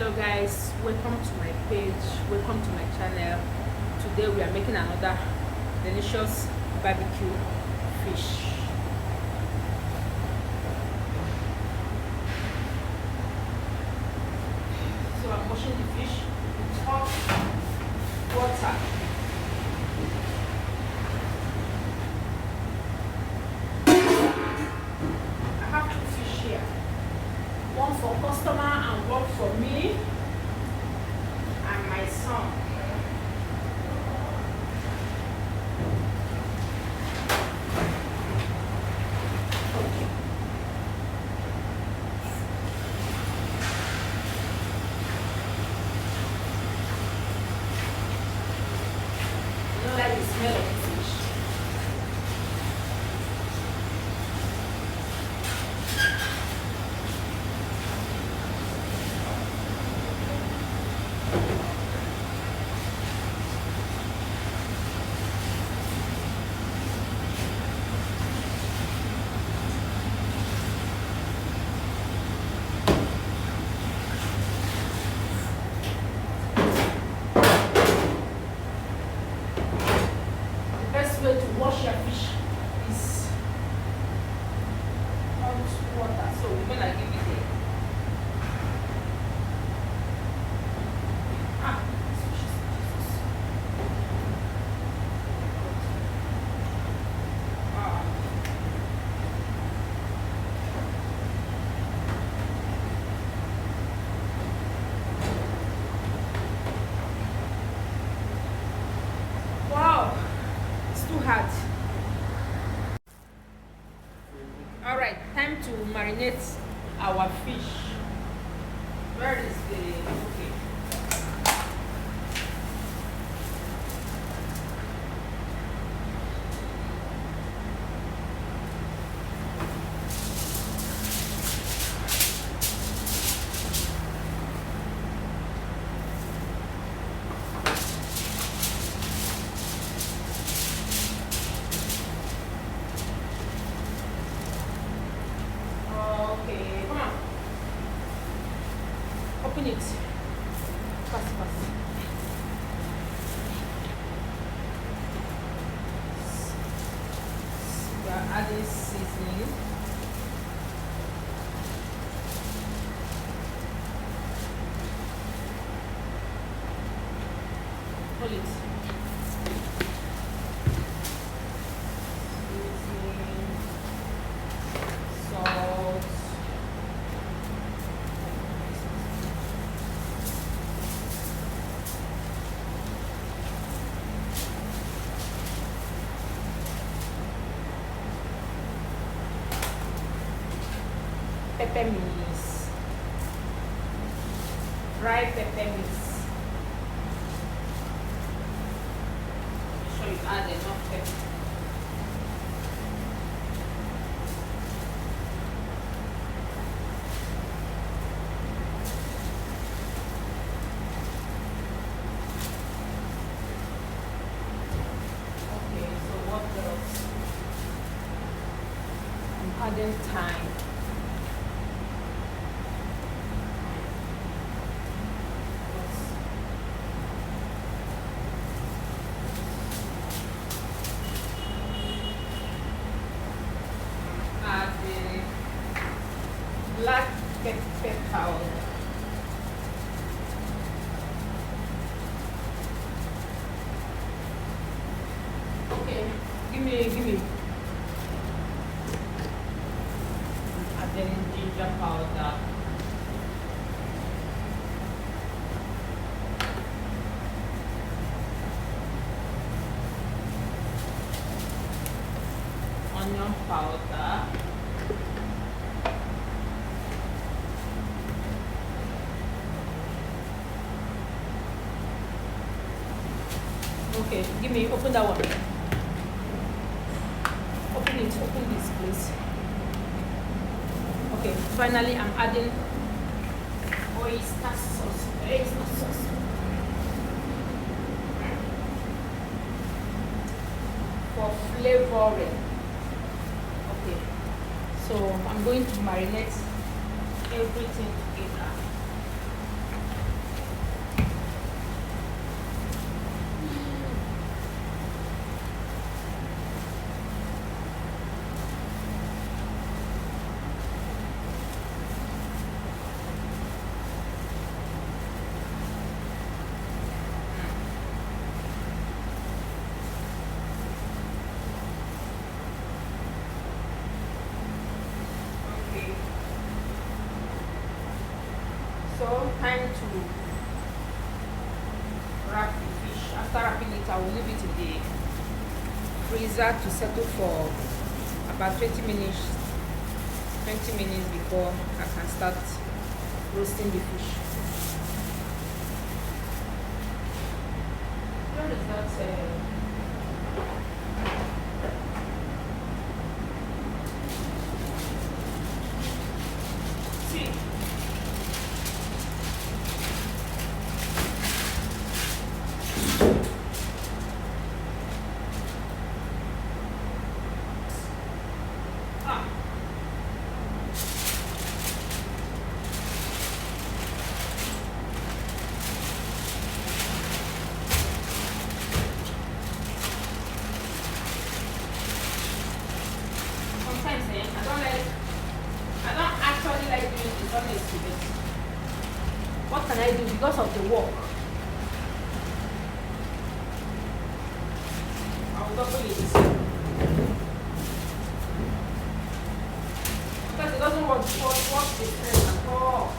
Hello guys, welcome to my page, welcome to my channel. Today we are making another delicious barbecue fish. So I'm washing the fish with hot water. I have two fish here, one for customer and one for me and my son. Okay. You don't like the smell of the fish? Way to wash your fish is hot water, so we're gonna give it a this fish is Jesus. Wow, it's too hot. All right, time to marinate our fish. Where is the okay? Okay, come on. Open it. Fast, fast. We are adding seasoning. Hold it. Seasoning, salt. Pepper mix, dry pepper mix. Make sure you add enough pepper. Okay, so what else? I'm adding thyme. Black pepper powder. Okay, give me. And then ginger powder. Onion powder. Okay, open that one. Open this, please. Okay, finally I'm adding oyster sauce. For flavoring. Okay, so I'm going to marinate everything together. So time to wrap the fish. After wrapping it, I will leave it in the freezer to settle for about 20 minutes. 20 minutes before I can start roasting the fish. What is that? See. What can I do because of the work? I'll double it. Because it doesn't want to wash the thread at all.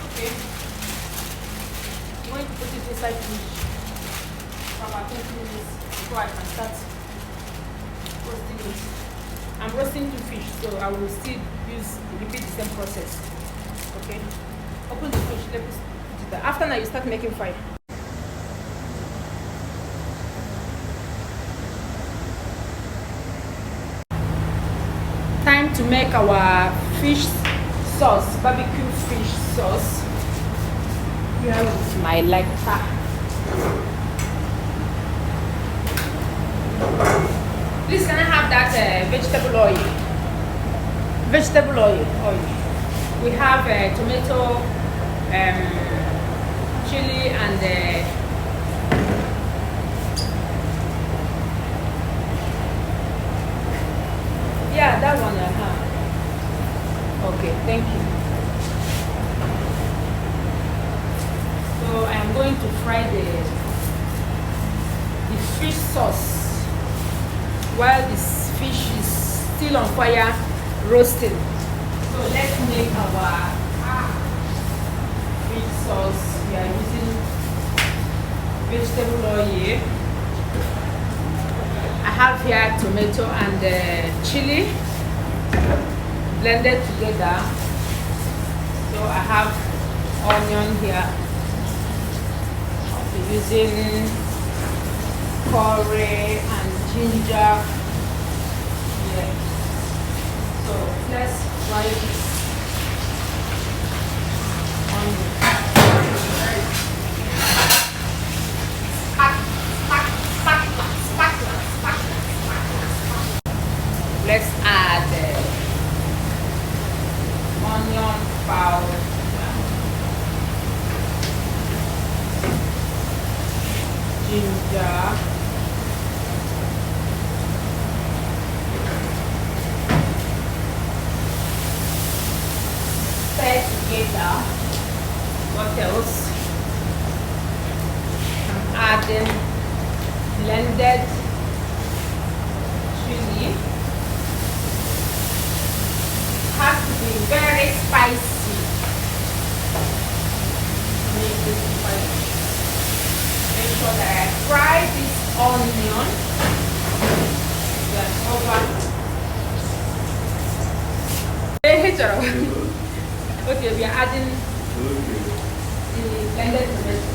Okay. I'm going to put it inside fish. About 20 minutes before I can start roasting it. I'm roasting 2 fish, so I will still repeat the same process. Okay, open the fish, let me put it there. After that, you start making fire. Time to make our fish sauce, barbecue fish sauce. Here is my lighter. Please, can I have that vegetable oil? Vegetable oil. We have tomato, chili, and yeah, that one. Okay, thank you. So I am going to fry the fish sauce while this fish is still on fire roasting. So let's make our fish sauce. We are using vegetable oil. I have here tomato and chili blended together. So I have onion here. I'll be using curry and ginger. Yeah. So let's fry this onion. Let's add onion powder, ginger, stir together. What else? I'm adding blended chili. Has to be very spicy. Make this spicy. Make sure that I fry this onion. Then over. Okay, we are adding the blended tomato.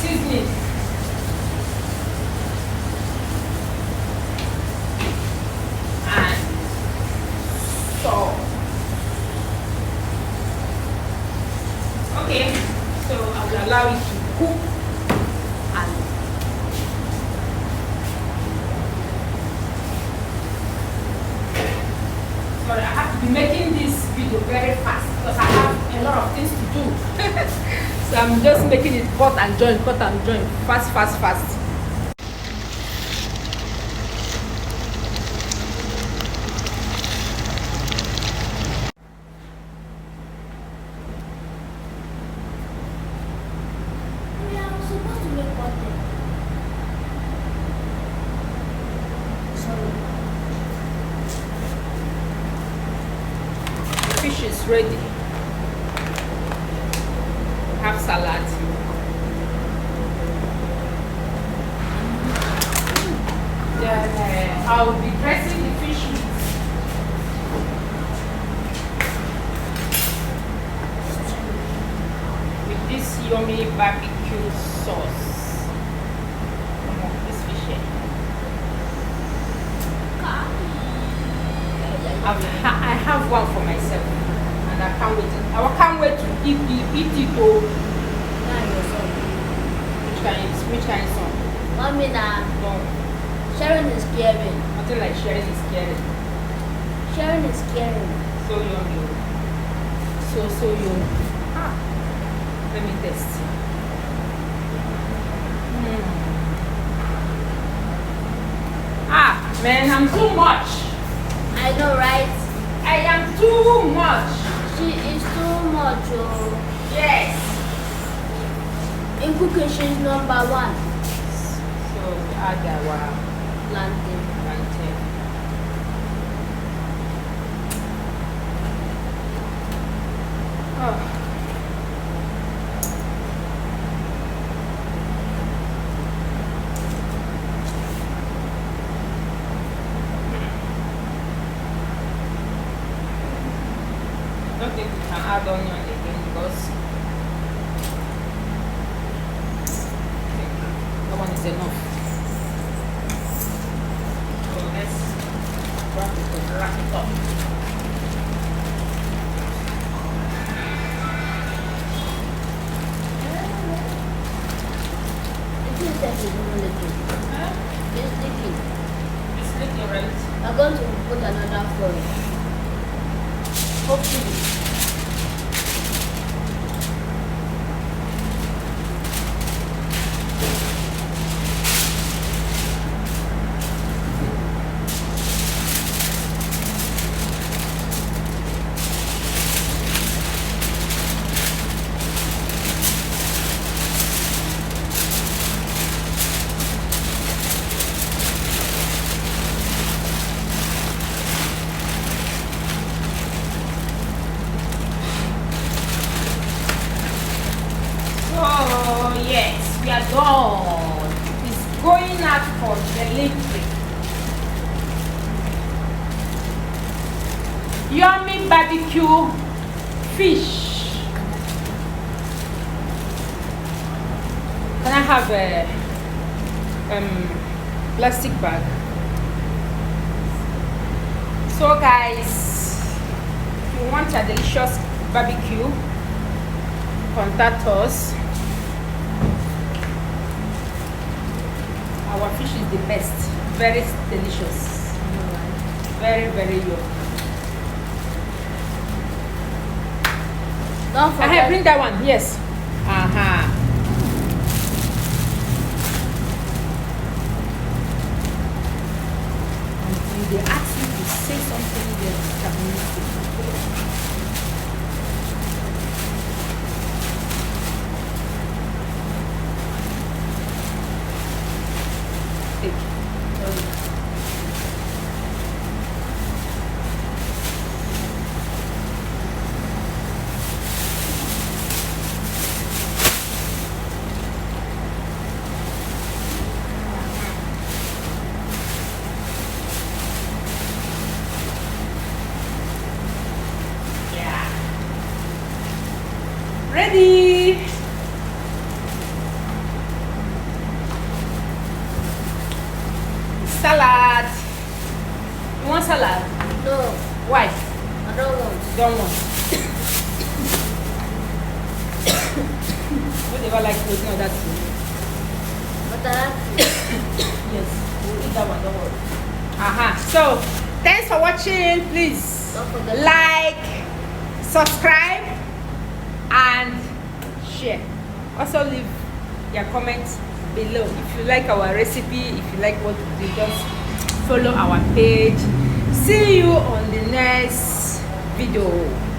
Seasoning. And salt. Okay, so I will allow it to cook and sorry, I have to be making this video very fast because I have a lot of things to do. So I I'm just making it cut and join, fast, fast, fast. Fish is ready. Have salad. Then I will be dressing the fish with this yummy barbecue sauce. This fish here. I have one for myself, and I can't wait. I can't wait to eat it. Oh, which kind of song? Mommy, No, sharing is caring. nothing like sharing is caring. Sharing is caring. So yummy. So yummy. Ah, let me test. Ah, man, I'm too much. I know, right? I am too much. She is too much. Oh. Yes. In cooking, she's number one. So add our Plantain. plantain. Oh. I don't think we can add onion again because I think that one is enough. So let's wrap it up. It is definitely leaking. Huh? It's leaking. It's looking right. I'm going to put another foil. Hopefully. Oh yes, we are done. It's going out for delivery. Yummy barbecue fish. Can I have a plastic bag? So guys, if you want a delicious barbecue, contact us. Our fish is the best, very delicious, very yummy. Don't I forget. bring that one. Yes. Until they ask you to say something, ready. Salad. You want salad? No, Why? I don't want. Don't want. Whatever like putting on that food. But I have to. Yes, we'll eat that one, don't worry. So, thanks for watching. Please Don't forget to like, subscribe, and share. Also leave your comments below if you like our recipe, if you like what we do. Just follow our page. See you on the next video.